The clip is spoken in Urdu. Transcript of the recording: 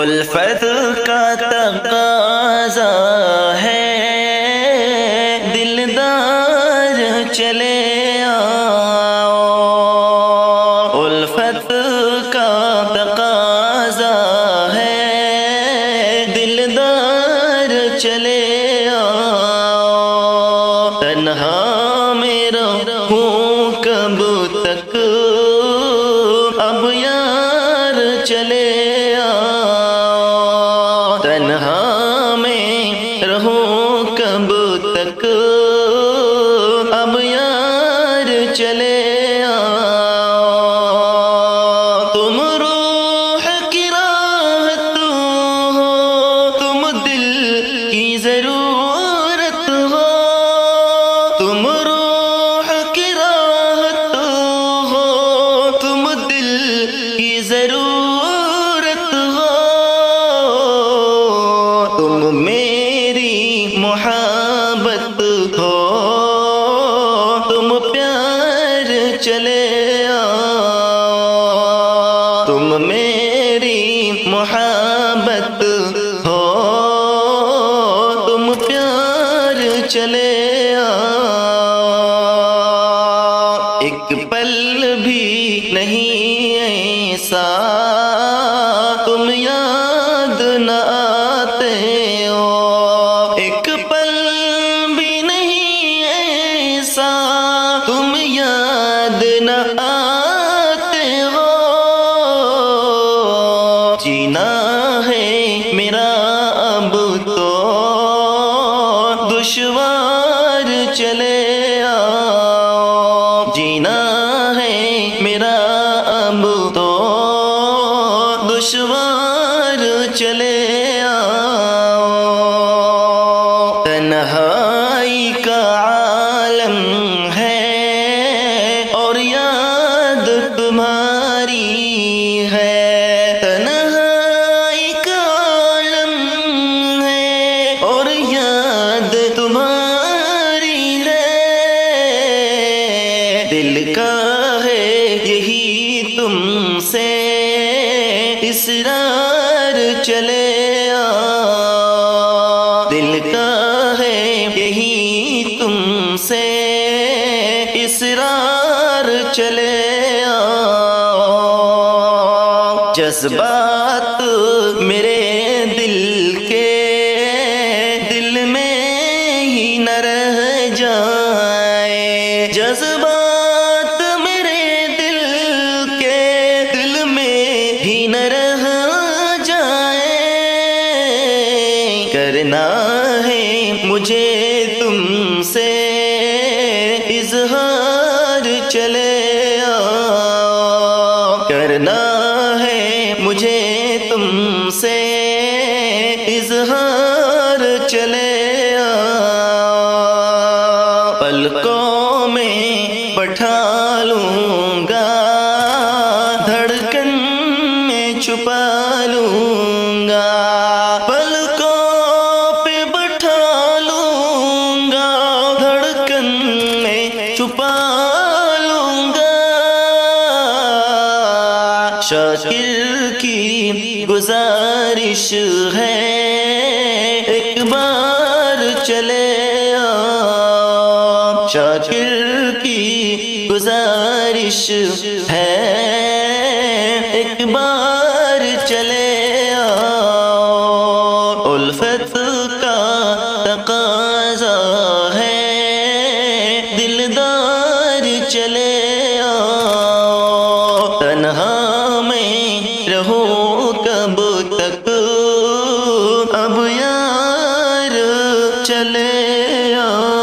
الفت کا تقاضا ہے دلدار چلے آؤ، الفت کا تقاضا ہے دلدار چلے آؤ، تنہا میں رہوں کب تک اب یار چلے آؤ، تنہا میں رہوں کب تک اب یار چلے آؤ، تم روح کی راحت ہو، تم دل کی ضرورت ہو، تم روح کی راحت ہو، تم دل کی ضرورت ہو، تم میری محبت ہو، تم پیار چلے آؤ، تم میری محبت ہو، تم پیار چلے آؤ، ایک پل بھی نہیں ایسا تم یاد نہ آتے ہو، ایک پل بھی نہیں ایسا تم یاد نہ آتے ہو، جینا ہے میرا اب تو دشوار چلے آؤ، جینا ہے میرا اب تو دشوار چلے آؤ، تنہائی کا عالم ہے اور یاد تمہاری ہے، تنہائی کا عالم ہے اور یاد تمہاری ہے، دل کا ہے یہی تم سے اسرار چلے آؤ، دل کا ہے یہی تم سے اسرار چلے آؤ، جذبات میرے دل کے دل میں ہی نہ رہ جائیں، جذبات میرے دل کے دل میں ہی نہ رہ جائیں، کرنا ہے مجھے تم سے اظہار چلے آؤ، کرنا ہے مجھے تم سے اظہار چلے آؤ، پلکوں میں بٹھا لوں گا، دھڑکن میں چھپا لوں گا، پلکوں پہ بٹھا لوں گا، دھڑکن میں چھپا لوں گا، شاکر کی گزارش ہے ایک بار چلے آؤ، شاکر کی گزارش ہے ایک بار چلے آؤ، الفت کا تقاضا ہے دلدار چلے آؤ، تنہا میں رہوں کب تک اب یار چلے آؤ۔